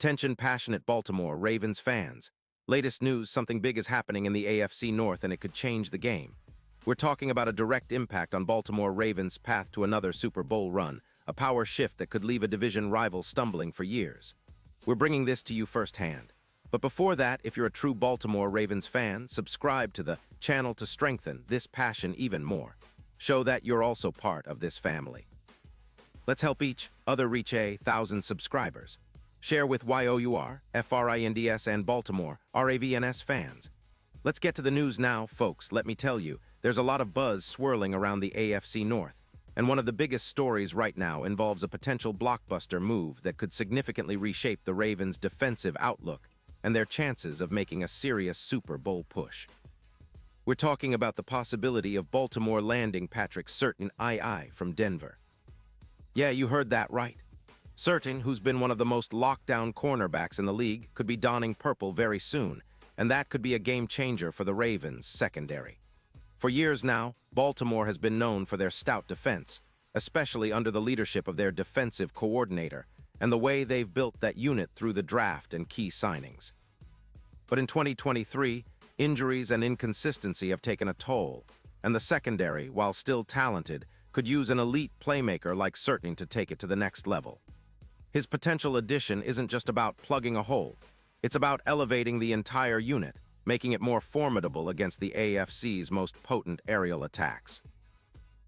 Attention passionate Baltimore Ravens fans. Latest news, something big is happening in the AFC North and it could change the game. We're talking about a direct impact on Baltimore Ravens' path to another Super Bowl run, a power shift that could leave a division rival stumbling for years. We're bringing this to you firsthand. But before that, if you're a true Baltimore Ravens fan, subscribe to the channel to strengthen this passion even more. Show that you're also part of this family. Let's help each other reach 1,000 subscribers. Share with YOUR, FRINDS, and Baltimore, RAVENS fans. Let's get to the news now, folks. Let me tell you, there's a lot of buzz swirling around the AFC North, and one of the biggest stories right now involves a potential blockbuster move that could significantly reshape the Ravens' defensive outlook and their chances of making a serious Super Bowl push. We're talking about the possibility of Baltimore landing Patrick Surtain II from Denver. Yeah, you heard that right. Surtain, who's been one of the most locked-down cornerbacks in the league, could be donning purple very soon, and that could be a game-changer for the Ravens' secondary. For years now, Baltimore has been known for their stout defense, especially under the leadership of their defensive coordinator, and the way they've built that unit through the draft and key signings. But in 2023, injuries and inconsistency have taken a toll, and the secondary, while still talented, could use an elite playmaker like Surtain to take it to the next level. His potential addition isn't just about plugging a hole. It's about elevating the entire unit, making it more formidable against the AFC's most potent aerial attacks.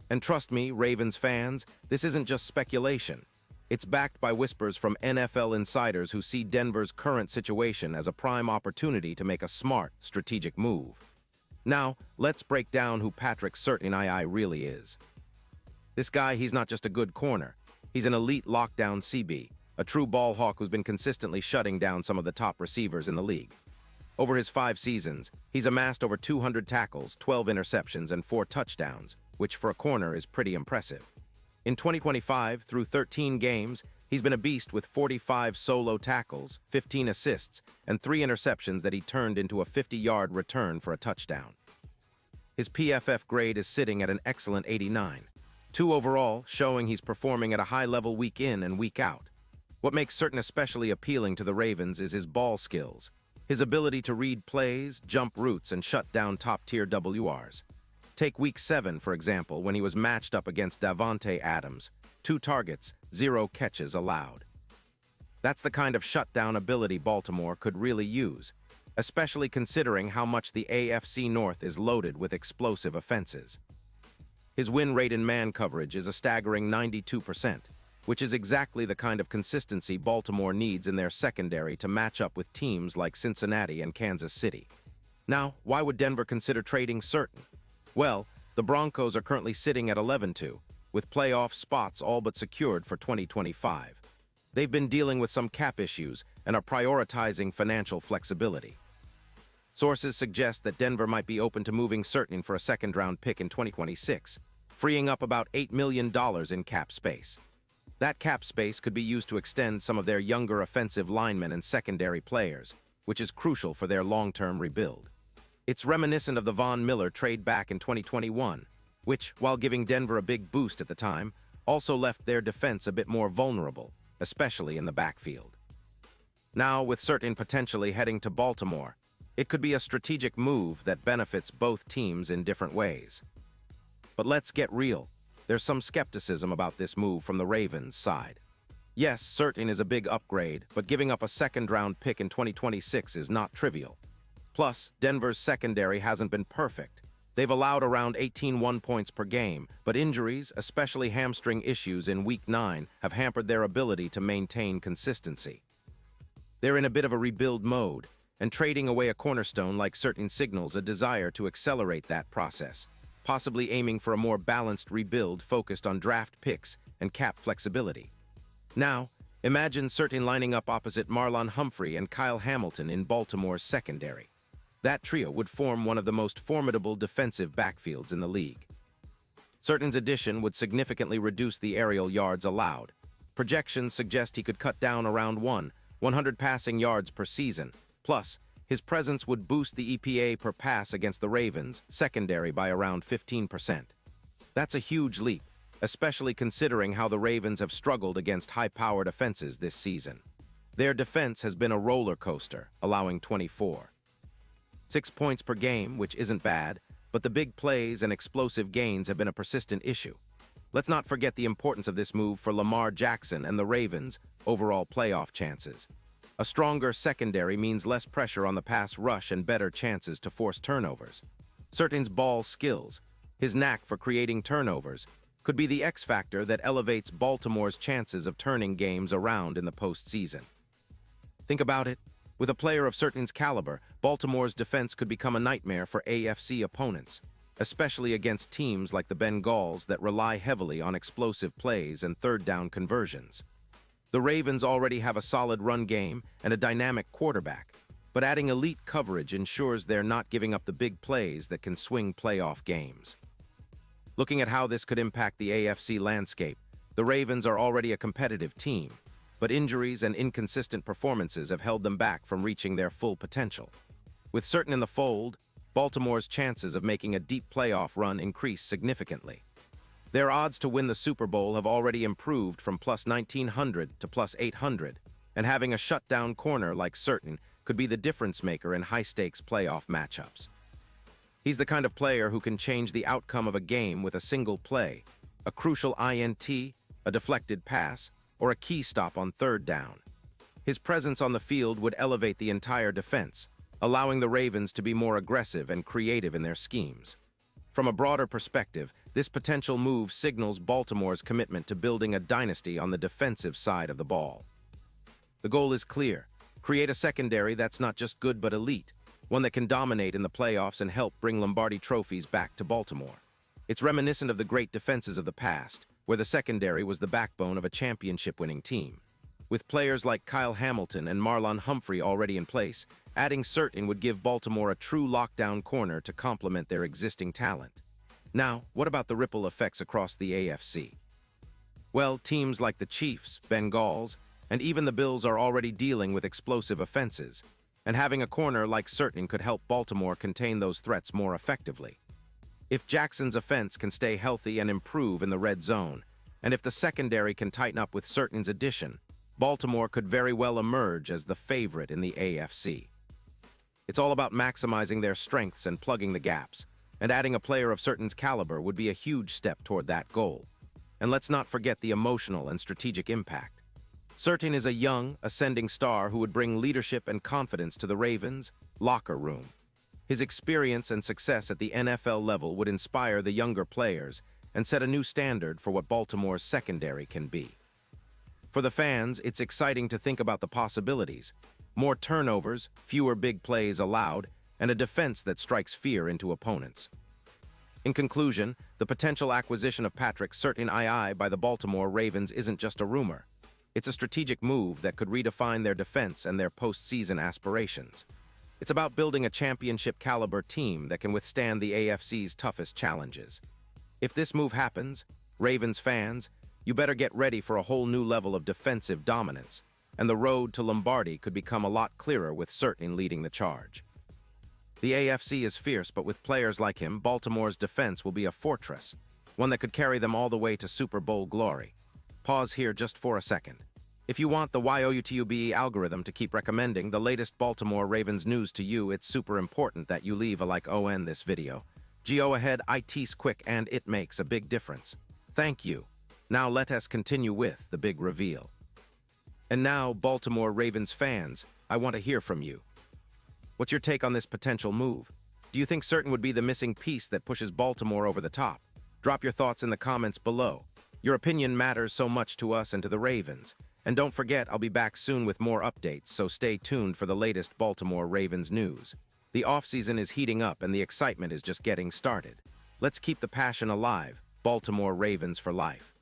And trust me, Ravens fans, this isn't just speculation. It's backed by whispers from NFL insiders who see Denver's current situation as a prime opportunity to make a smart, strategic move. Now, let's break down who Patrick Surtain II really is. This guy, he's not just a good corner. He's an elite lockdown CB, a true ball hawk who's been consistently shutting down some of the top receivers in the league. Over his 5 seasons, he's amassed over 200 tackles, 12 interceptions, and 4 touchdowns, which for a corner is pretty impressive. In 2025, through 13 games, he's been a beast with 45 solo tackles, 15 assists, and 3 interceptions that he turned into a 50-yard return for a touchdown. His PFF grade is sitting at an excellent 89. 2 overall, showing he's performing at a high level week in and week out. What makes Surtain especially appealing to the Ravens is his ball skills, his ability to read plays, jump routes, and shut down top-tier WRs. Take Week 7, for example, when he was matched up against Davante Adams. 2 targets, 0 catches allowed. That's the kind of shutdown ability Baltimore could really use, especially considering how much the AFC North is loaded with explosive offenses. His win rate in man coverage is a staggering 92%, which is exactly the kind of consistency Baltimore needs in their secondary to match up with teams like Cincinnati and Kansas City. Now, why would Denver consider trading Surtain? Well, the Broncos are currently sitting at 11-2, with playoff spots all but secured for 2025. They've been dealing with some cap issues and are prioritizing financial flexibility. Sources suggest that Denver might be open to moving Surtain for a second-round pick in 2026, freeing up about $8 million in cap space. That cap space could be used to extend some of their younger offensive linemen and secondary players, which is crucial for their long-term rebuild. It's reminiscent of the Von Miller trade back in 2021, which, while giving Denver a big boost at the time, also left their defense a bit more vulnerable, especially in the backfield. Now, with Surtain potentially heading to Baltimore, it could be a strategic move that benefits both teams in different ways. But let's get real. There's some skepticism about this move from the Ravens' side. Yes, Surtain is a big upgrade, but giving up a second-round pick in 2026 is not trivial. Plus, Denver's secondary hasn't been perfect. They've allowed around 18 points per game, but injuries, especially hamstring issues in Week 9, have hampered their ability to maintain consistency. They're in a bit of a rebuild mode, and trading away a cornerstone like Surtain signals a desire to accelerate that process, possibly aiming for a more balanced rebuild focused on draft picks and cap flexibility. Now, imagine Surtain lining up opposite Marlon Humphrey and Kyle Hamilton in Baltimore's secondary. That trio would form one of the most formidable defensive backfields in the league. Surtain's addition would significantly reduce the aerial yards allowed. Projections suggest he could cut down around 100 passing yards per season. Plus, his presence would boost the EPA per pass against the Ravens' secondary by around 15%. That's a huge leap, especially considering how the Ravens have struggled against high-powered offenses this season. Their defense has been a roller coaster, allowing 24. 6 points per game, which isn't bad, but the big plays and explosive gains have been a persistent issue. Let's not forget the importance of this move for Lamar Jackson and the Ravens' overall playoff chances. A stronger secondary means less pressure on the pass rush and better chances to force turnovers. Surtain's ball skills, his knack for creating turnovers, could be the X factor that elevates Baltimore's chances of turning games around in the postseason. Think about it. With a player of Surtain's caliber, Baltimore's defense could become a nightmare for AFC opponents, especially against teams like the Bengals that rely heavily on explosive plays and third-down conversions. The Ravens already have a solid run game and a dynamic quarterback, but adding elite coverage ensures they're not giving up the big plays that can swing playoff games. Looking at how this could impact the AFC landscape, the Ravens are already a competitive team, but injuries and inconsistent performances have held them back from reaching their full potential. With Surtain in the fold, Baltimore's chances of making a deep playoff run increase significantly. Their odds to win the Super Bowl have already improved from plus 1,900 to plus 800, and having a shutdown corner like Surtain could be the difference maker in high-stakes playoff matchups. He's the kind of player who can change the outcome of a game with a single play, a crucial INT, a deflected pass, or a key stop on third down. His presence on the field would elevate the entire defense, allowing the Ravens to be more aggressive and creative in their schemes. From a broader perspective, this potential move signals Baltimore's commitment to building a dynasty on the defensive side of the ball. The goal is clear: create a secondary that's not just good but elite, one that can dominate in the playoffs and help bring Lombardi trophies back to Baltimore. It's reminiscent of the great defenses of the past, where the secondary was the backbone of a championship-winning team. With players like Kyle Hamilton and Marlon Humphrey already in place, adding Surtain would give Baltimore a true lockdown corner to complement their existing talent. Now, what about the ripple effects across the AFC? Well, teams like the Chiefs, Bengals, and even the Bills are already dealing with explosive offenses, and having a corner like Surtain could help Baltimore contain those threats more effectively. If Jackson's offense can stay healthy and improve in the red zone, and if the secondary can tighten up with Surtain's addition, Baltimore could very well emerge as the favorite in the AFC. It's all about maximizing their strengths and plugging the gaps, and adding a player of Surtain's caliber would be a huge step toward that goal. And let's not forget the emotional and strategic impact. Surtain is a young, ascending star who would bring leadership and confidence to the Ravens' locker room. His experience and success at the NFL level would inspire the younger players and set a new standard for what Baltimore's secondary can be. For the fans, it's exciting to think about the possibilities: more turnovers, fewer big plays allowed, and a defense that strikes fear into opponents. In conclusion, the potential acquisition of Patrick Surtain by the Baltimore Ravens isn't just a rumor. It's a strategic move that could redefine their defense and their postseason aspirations. It's about building a championship-caliber team that can withstand the AFC's toughest challenges. If this move happens, Ravens fans, you better get ready for a whole new level of defensive dominance, and the road to Lombardi could become a lot clearer with Surtain leading the charge. The AFC is fierce, but with players like him, Baltimore's defense will be a fortress, one that could carry them all the way to Super Bowl glory. Pause here just for a second. If you want the YOUTUBE algorithm to keep recommending the latest Baltimore Ravens news to you, it's super important that you leave a like on this video. Go ahead, it's quick and it makes a big difference. Thank you. Now let us continue with the big reveal. And now, Baltimore Ravens fans, I want to hear from you. What's your take on this potential move? Do you think Surtain would be the missing piece that pushes Baltimore over the top? Drop your thoughts in the comments below. Your opinion matters so much to us and to the Ravens. And don't forget, I'll be back soon with more updates, so stay tuned for the latest Baltimore Ravens news. The offseason is heating up and the excitement is just getting started. Let's keep the passion alive. Baltimore Ravens for life.